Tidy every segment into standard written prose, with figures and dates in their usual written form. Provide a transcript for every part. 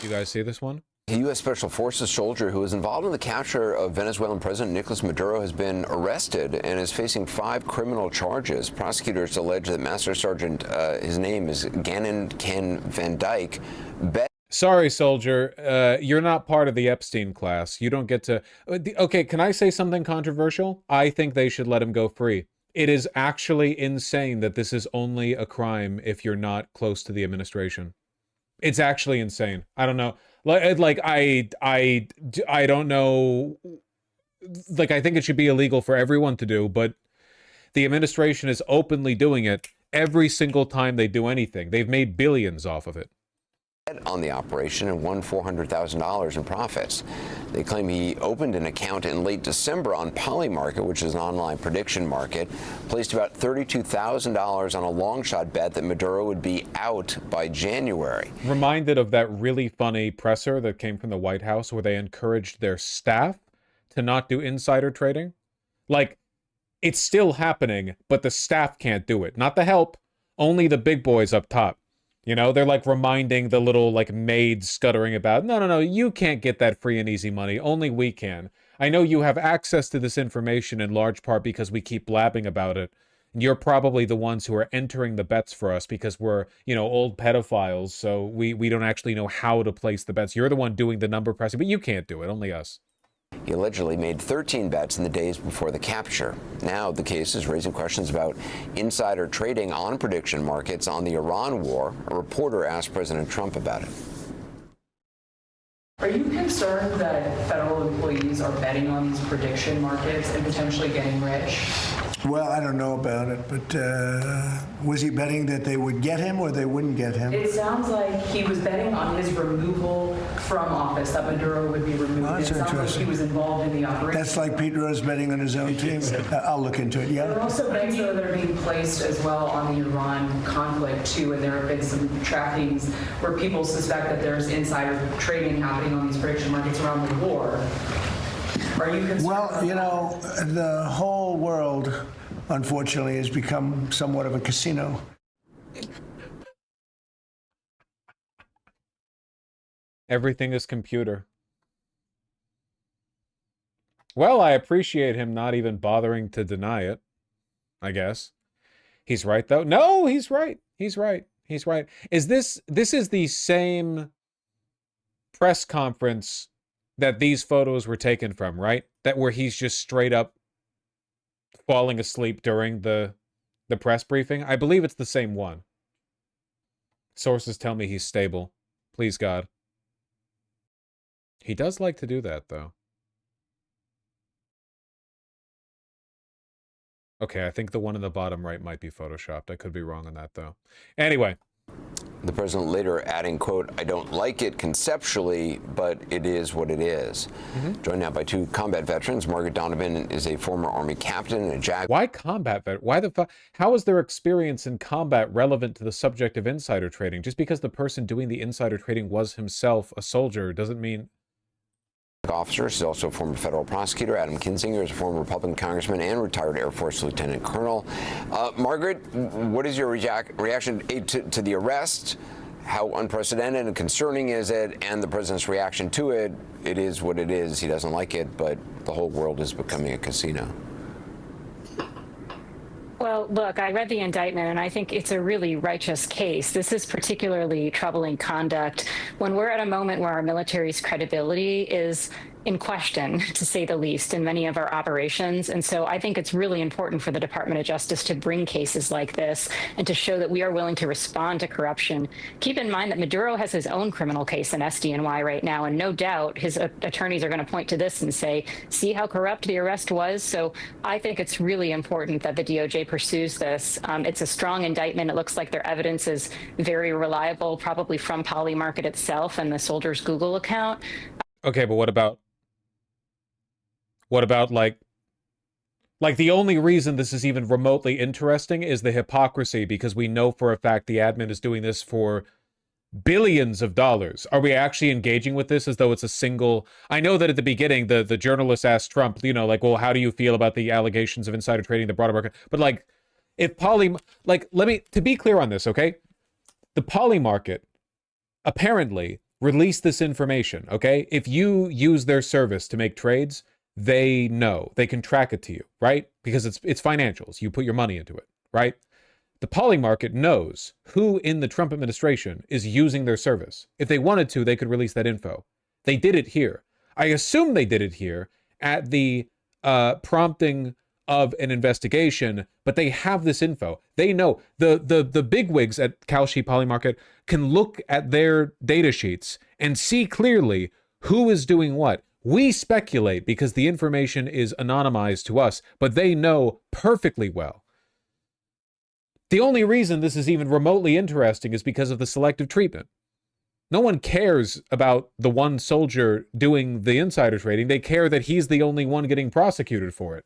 You guys see this one? A U.S. Special Forces soldier who was involved in the capture of Venezuelan President Nicolas Maduro has been arrested and is facing 5 criminal charges. Prosecutors allege that Master Sergeant, his name is Gannon Ken Van Dyke. Sorry, soldier, you're not part of the Epstein class. You don't get to... Okay, can I say something controversial? I think they should let him go free. It is actually insane that this is only a crime if you're not close to the administration. It's actually insane. I don't know. Like I don't know. Like, I think it should be illegal for everyone to do, but the administration is openly doing it every single time they do anything. They've made billions off of it. On the operation and won $400,000 in profits. They claim he opened an account in late December on Polymarket, which is an online prediction market, placed about $32,000 on a long shot bet that Maduro would be out by January. Reminded of that really funny presser that came from the White House where they encouraged their staff to not do insider trading. Like, it's still happening, but the staff can't do it. Not the help, only the big boys up top. You know, they're like reminding the little like maids scuttering about, no, you can't get that free and easy money. Only we can. I know you have access to this information in large part because we keep blabbing about it. And you're probably the ones who are entering the bets for us because we're, you know, old pedophiles. So we don't actually know how to place the bets. You're the one doing the number pressing, but you can't do it. Only us. He allegedly made 13 bets in the days before the capture. Now the case is raising questions about insider trading on prediction markets on the Iran war. A reporter asked President Trump about it. Are you concerned that federal employees are betting on these prediction markets and potentially getting rich? Well, I don't know about it, but was he betting that they would get him or they wouldn't get him? It sounds like he was betting on his removal from office, that Maduro would be removed. Well, that's it sounds like he was involved in the operation. That's like Pete Rose betting on his own team. I'll look into it, yeah. There are also bets that are being placed as well on the Iran conflict, too, and there have been some trackings where people suspect that there's insider trading happening on these prediction markets around the war. Are you concerned? Well, you know, the whole world, unfortunately, has become somewhat of a casino. Everything is computer. Well, I appreciate him not even bothering to deny it, I guess. He's right, though. No, he's right. He's right. He's right. This is the same press conference that these photos were taken from, right? That where he's just straight up falling asleep during the press briefing. I believe it's the same one. Sources tell me he's stable. Please, God. He does like to do that, though. Okay, I think the one in the bottom right might be photoshopped. I could be wrong on that, though. Anyway. The president later adding, quote, "I don't like it conceptually, but it is what it is." Joined now by 2 combat veterans. Margaret Donovan is a former Army captain and a JAG. Why combat vet? Why the fuck? How is their experience in combat relevant to the subject of insider trading? Just because the person doing the insider trading was himself a soldier doesn't mean... Officer. She's also a former federal prosecutor. Adam Kinzinger is a former Republican congressman and retired Air Force lieutenant colonel. Margaret, what is your reaction to the arrest? How unprecedented and concerning is it? And the president's reaction to it? It is what it is. He doesn't like it, but the whole world is becoming a casino. Well, look, I read the indictment, and I think it's a really righteous case. This is particularly troubling conduct when we're at a moment where our military's credibility is in question, to say the least, in many of our operations. And so I think it's really important for the Department of Justice to bring cases like this and to show that we are willing to respond to corruption. Keep in mind that Maduro has his own criminal case in SDNY right now, and no doubt his attorneys are going to point to this and say, see how corrupt the arrest was? So I think it's really important that the DOJ pursues this. It's a strong indictment. It looks like their evidence is very reliable, probably from Polymarket itself and the soldier's Google account. Okay, but what about like the only reason this is even remotely interesting is the hypocrisy, because we know for a fact the admin is doing this for billions of dollars. Are we actually engaging with this as though it's a single... I know that at the beginning, the journalist asked Trump, you know, like, well, how do you feel about the allegations of insider trading the broader market? But like, if to be clear on this, okay? The Poly market apparently release this information, okay? If you use their service to make trades, they know. They can track it to you, right? Because it's financials. You put your money into it, right? The poly market knows who in the Trump administration is using their service. If they wanted to, they could release that info. They did it here. I assume they did it here at the prompting of an investigation, but they have this info. They know. The bigwigs at Kalshi Poly Market can look at their data sheets and see clearly who is doing what. We speculate because the information is anonymized to us, but they know perfectly well. The only reason this is even remotely interesting is because of the selective treatment. No one cares about the one soldier doing the insider trading. They care that he's the only one getting prosecuted for it.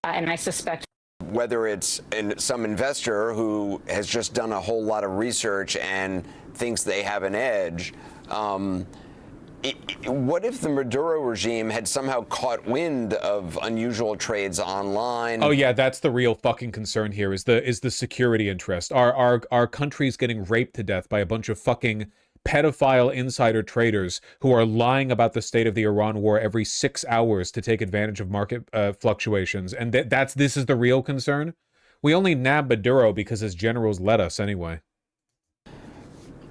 And I suspect whether it's some investor who has just done a whole lot of research and thinks they have an edge. What if the Maduro regime had somehow caught wind of unusual trades online? Oh yeah, that's the real fucking concern here. Is the security interest? Our country's getting raped to death by a bunch of fucking pedophile insider traders who are lying about the state of the Iran war every 6 hours to take advantage of market fluctuations, and this is the real concern. We only nab Maduro because his generals let us anyway.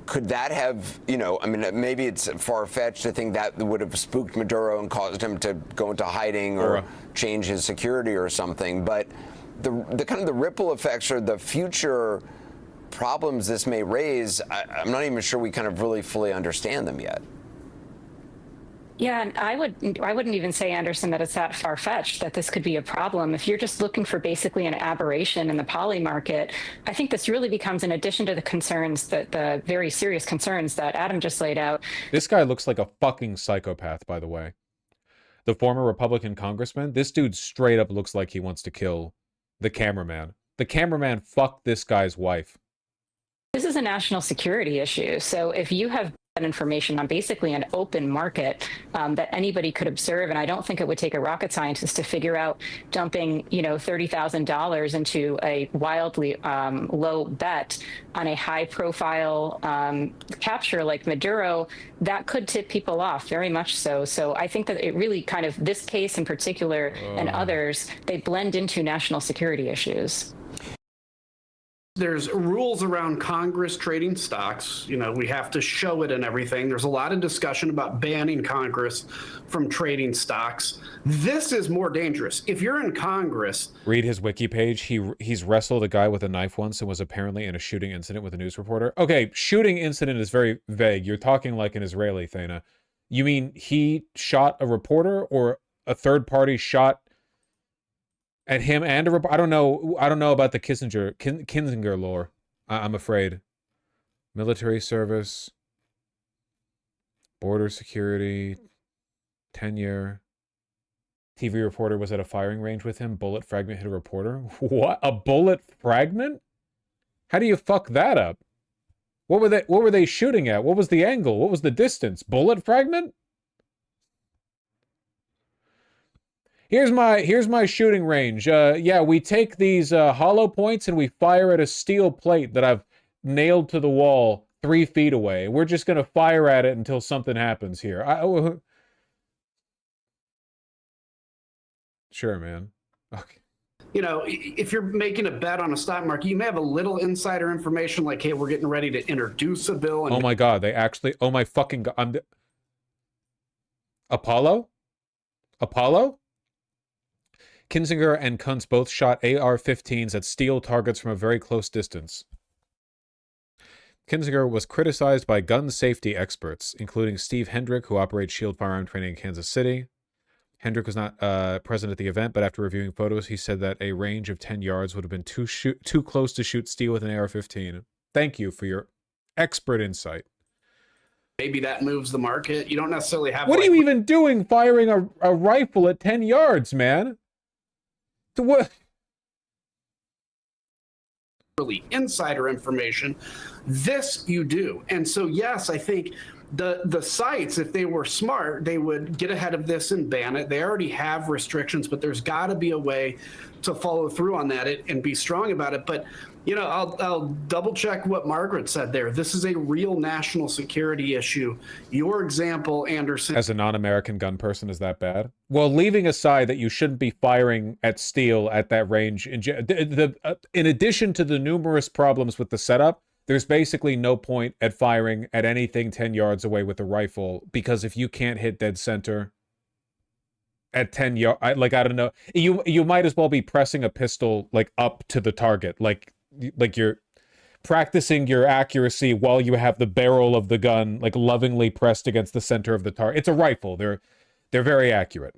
Could that have, I mean, maybe it's far-fetched to think that would have spooked Maduro and caused him to go into hiding or change his security or something. But the kind of the ripple effects or the future problems this may raise, I'm not even sure we kind of really fully understand them yet. Yeah, and I wouldn't even say, Anderson, that it's that far-fetched that this could be a problem. If you're just looking for basically an aberration in the poly market, I think this really becomes, in addition to the concerns, the very serious concerns that Adam just laid out. This guy looks like a fucking psychopath, by the way. The former Republican congressman, this dude straight up looks like he wants to kill the cameraman. The cameraman fucked this guy's wife. This is a national security issue. So if you have that information on basically an open market that anybody could observe, and I don't think it would take a rocket scientist to figure out dumping, $30,000 into a wildly low bet on a high-profile capture like Maduro, that could tip people off very much so. So I think that it really kind of, this case in particular and others, they blend into national security issues. There's rules around Congress trading stocks. We have to show it and everything. There's a lot of discussion about banning Congress from trading stocks. This is more dangerous. If you're in Congress... Read his wiki page. He's wrestled a guy with a knife once and was apparently in a shooting incident with a news reporter. Okay, shooting incident is very vague. You're talking like an Israeli, Thana. You mean he shot a reporter or a third party shot at him and a reporter? I don't know about the Kinzinger lore. I'm afraid. Military service, border security, tenure. TV reporter was at a firing range with him. Bullet fragment hit a reporter. What? A bullet fragment? How do you fuck that up? What were they shooting at? What was the angle? What was the distance? Bullet fragment? Here's my shooting range. Yeah, we take these hollow points and we fire at a steel plate that I've nailed to the wall 3 feet away. We're just gonna fire at it until something happens here. Sure, man. Okay. If you're making a bet on a stock market, you may have a little insider information like, hey, we're getting ready to introduce a bill. And oh my God, they actually, oh my fucking God. Apollo? Kinzinger and Kuntz both shot AR-15s at steel targets from a very close distance. Kinzinger was criticized by gun safety experts, including Steve Hendrick, who operates Shield Firearm Training in Kansas City. Hendrick was not present at the event, but after reviewing photos, he said that a range of 10 yards would have been too close to shoot steel with an AR-15. Thank you for your expert insight. Maybe that moves the market. You don't necessarily have... What are you even doing firing a rifle at 10 yards, man? To what? Really insider information. This you do. And so, yes, I think The sites, if they were smart, they would get ahead of this and ban it. They already have restrictions, but there's got to be a way to follow through on that and be strong about it. But I'll double check what Margaret said there. This is a real national security issue. Your example, Anderson. As a non-American gun person, is that bad? Well, leaving aside that you shouldn't be firing at steel at that range, in addition to the numerous problems with the setup, there's basically no point at firing at anything 10 yards away with a rifle, because if you can't hit dead center at 10 yards, I don't know, you might as well be pressing a pistol like up to the target, like you're practicing your accuracy while you have the barrel of the gun like lovingly pressed against the center of the target. It's a rifle. They're very accurate.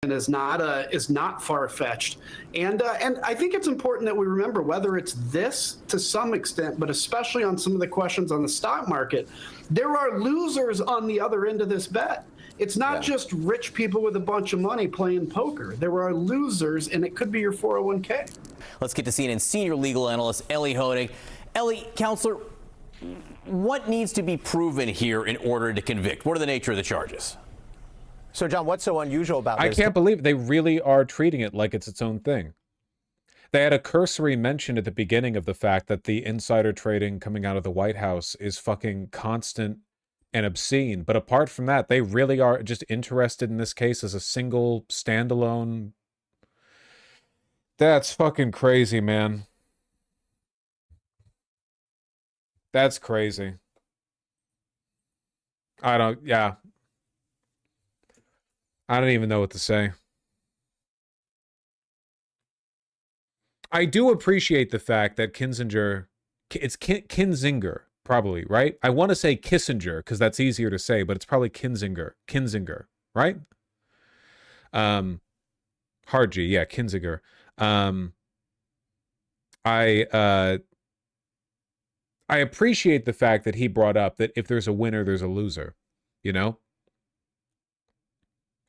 And is not far-fetched, and I think it's important that we remember, whether it's this to some extent, but especially on some of the questions on the stock market, there are losers on the other end of this bet. It's not just rich people with a bunch of money playing poker. There are losers, and it could be your 401k. Let's get to CNN senior legal analyst Ellie Honig. Ellie, counselor, what needs to be proven here in order to convict? What are the nature of the charges? So, John, what's so unusual about this? I can't believe they really are treating it like it's its own thing. They had a cursory mention at the beginning of the fact that the insider trading coming out of the White House is fucking constant and obscene. But apart from that, they really are just interested in this case as a single standalone. That's fucking crazy, man. That's crazy. I don't even know what to say. I do appreciate the fact that Kinzinger, it's Kinzinger, probably, right? I want to say Kissinger because that's easier to say, but it's probably Kinzinger, right? Hard G, yeah, Kinzinger. I appreciate the fact that he brought up that if there's a winner, there's a loser, you know?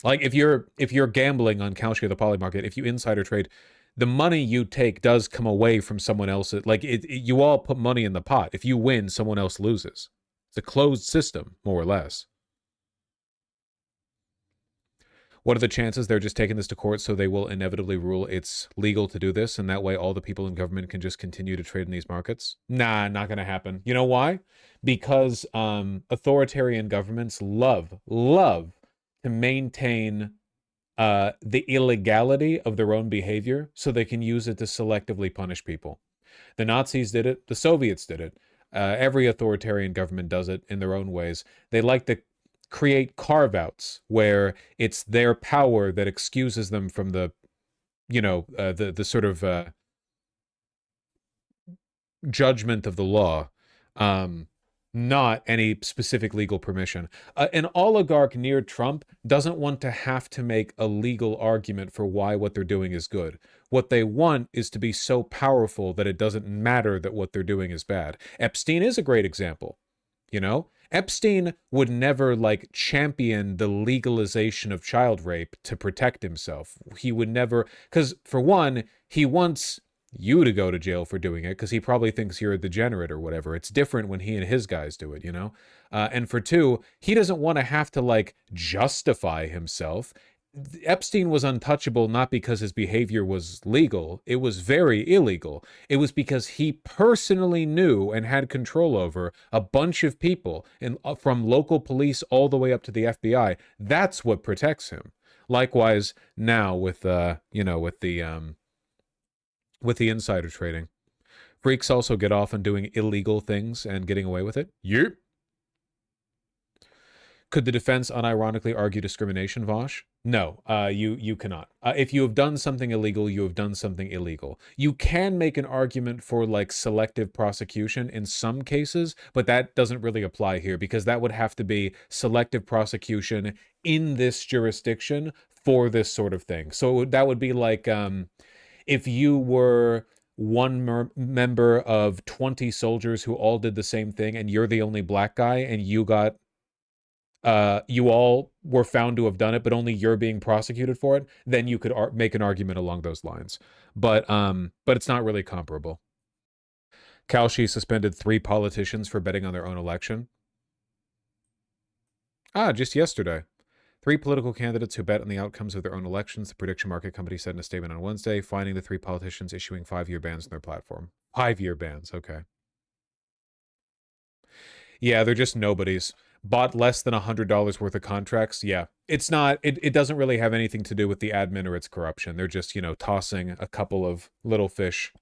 Like if you're gambling on Kalshi or the poly market, if you insider trade, the money you take does come away from someone else. Like you all put money in the pot. If you win, someone else loses. It's a closed system, more or less. What are the chances they're just taking this to court so they will inevitably rule it's legal to do this, and that way all the people in government can just continue to trade in these markets? Nah, not going to happen. You know why? Because authoritarian governments love to maintain the illegality of their own behavior so they can use it to selectively punish people. The Nazis did it. The Soviets did it. Every authoritarian government does it in their own ways. They like to create carve-outs where it's their power that excuses them from the, the sort of judgment of the law. Not any specific legal permission. An oligarch near Trump doesn't want to have to make a legal argument for why what they're doing is good. What they want is to be so powerful that it doesn't matter that what they're doing is bad. Epstein is a great example, you know? Epstein would never, champion the legalization of child rape to protect himself. He would never, because, for one, he wants you to go to jail for doing it because he probably thinks you're a degenerate or whatever. It's different when he and his guys do it, you know? And for two, he doesn't want to have to, justify himself. Epstein was untouchable not because his behavior was legal. It was very illegal. It was because he personally knew and had control over a bunch of people, from local police all the way up to the FBI. That's what protects him. Likewise, now with the insider trading. Freaks also get off on doing illegal things and getting away with it. Yep. Could the defense unironically argue discrimination, Vaush? No, you cannot. If you have done something illegal, you have done something illegal. You can make an argument for selective prosecution in some cases, but that doesn't really apply here because that would have to be selective prosecution in this jurisdiction for this sort of thing. So that would be if you were one member of 20 soldiers who all did the same thing and you're the only black guy and you all were found to have done it, but only you're being prosecuted for it, then you could make an argument along those lines. But it's not really comparable. Kalshi suspended 3 politicians for betting on their own election. Just yesterday. 3 political candidates who bet on the outcomes of their own elections, the prediction market company said in a statement on Wednesday, finding the 3 politicians issuing 5-year bans on their platform. 5-year bans, okay. Yeah, they're just nobodies. Bought less than $100 worth of contracts. Yeah, it's not, it doesn't really have anything to do with the admin or its corruption. They're just, you know, tossing a couple of little fish